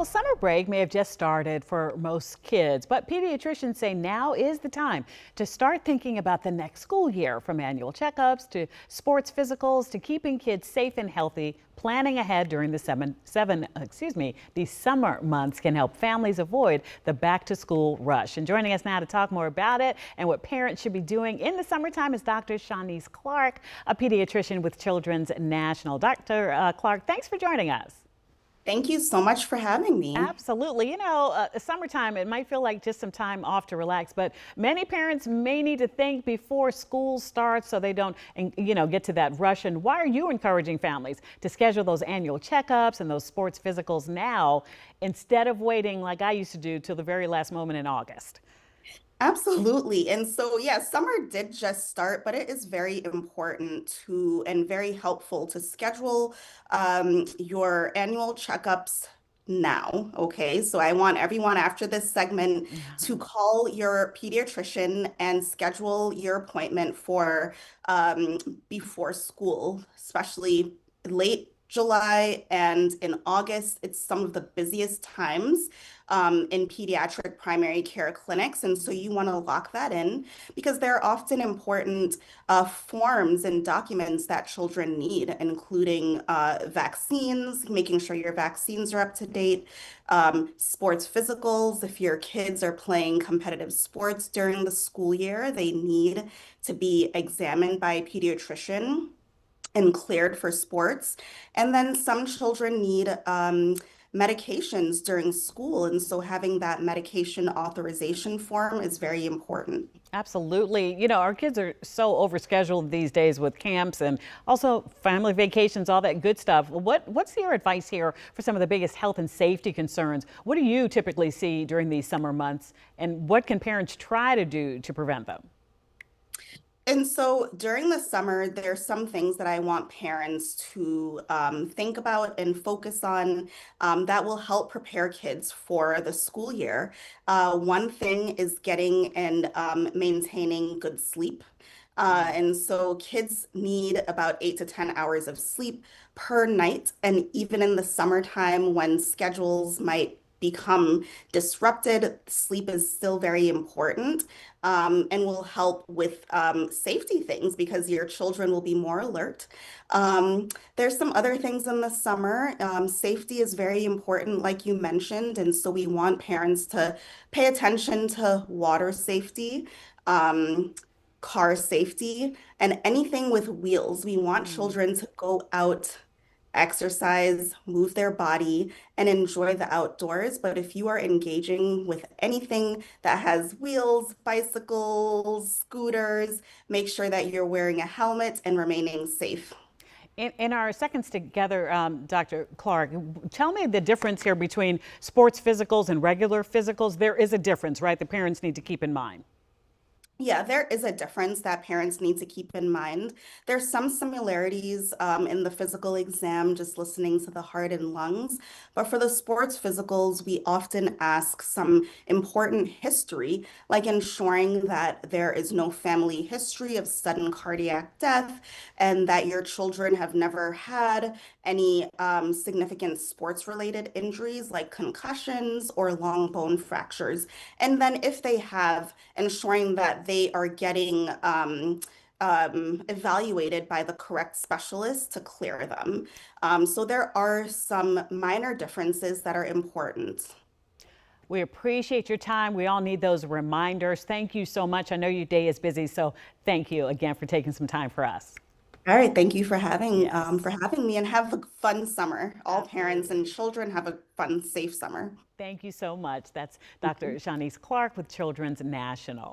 Well, summer break may have just started for most kids, but pediatricians say now is the time to start thinking about the next school year, from annual checkups to sports physicals to keeping kids safe and healthy. Planning ahead during the summer months can help families avoid the back to school rush. And joining us now to talk more about it and what parents should be doing in the summertime is Dr. Shanice Clark, a pediatrician with Children's National. Dr. Clark, thanks for joining us. Thank you so much for having me. Absolutely. Summertime, it might feel like just some time off to relax, but many parents may need to think before school starts so they don't, get to that rush. And why are you encouraging families to schedule those annual checkups and those sports physicals now instead of waiting like I used to do till the very last moment in August? Absolutely. And so, yeah, summer did just start, but it is very important to and very helpful to schedule your annual checkups now. Okay. So, I want everyone after this segment to call your pediatrician and schedule your appointment for before school, especially late July and in August. It's some of the busiest times in pediatric primary care clinics. And so you want to lock that in because there are often important forms and documents that children need, including vaccines, making sure your vaccines are up to date, sports physicals. If your kids are playing competitive sports during the school year, they need to be examined by a pediatrician and cleared for sports. And then some children need medications during school. And so having that medication authorization form is very important. Absolutely. Our kids are so overscheduled these days with camps and also family vacations, all that good stuff. What's your advice here for some of the biggest health and safety concerns? What do you typically see during these summer months, and what can parents try to do to prevent them? And so during the summer, there's some things that I want parents to think about and focus on that will help prepare kids for the school year. One thing is getting and maintaining good sleep. And so kids need about 8 to 10 hours of sleep per night. And even in the summertime, when schedules might become disrupted, sleep is still very important and will help with safety things because your children will be more alert. There's some other things in the summer. Safety is very important, like you mentioned. And so we want parents to pay attention to water safety. Car safety, and anything with wheels. We want children to go out, exercise, move their body, and enjoy the outdoors. But if you are engaging with anything that has wheels, bicycles, scooters, make sure that you're wearing a helmet and remaining safe. In our seconds together, Dr. Clark, tell me the difference here between sports physicals and regular physicals. There is a difference, right? The parents need to keep in mind. Yeah, there is a difference that parents need to keep in mind. There's some similarities in the physical exam, just listening to the heart and lungs. But for the sports physicals, we often ask some important history, like ensuring that there is no family history of sudden cardiac death and that your children have never had any significant sports-related injuries like concussions or long bone fractures. And then if they have, ensuring that they are getting evaluated by the correct specialist to clear them. So there are some minor differences that are important. We appreciate your time. We all need those reminders. Thank you so much. I know your day is busy, so thank you again for taking some time for us. All right, thank you Yes, for having me and have a fun summer. All parents and absolutely. children have a fun, safe summer. Thank you so much. That's Dr. Shanice Clark with Children's National.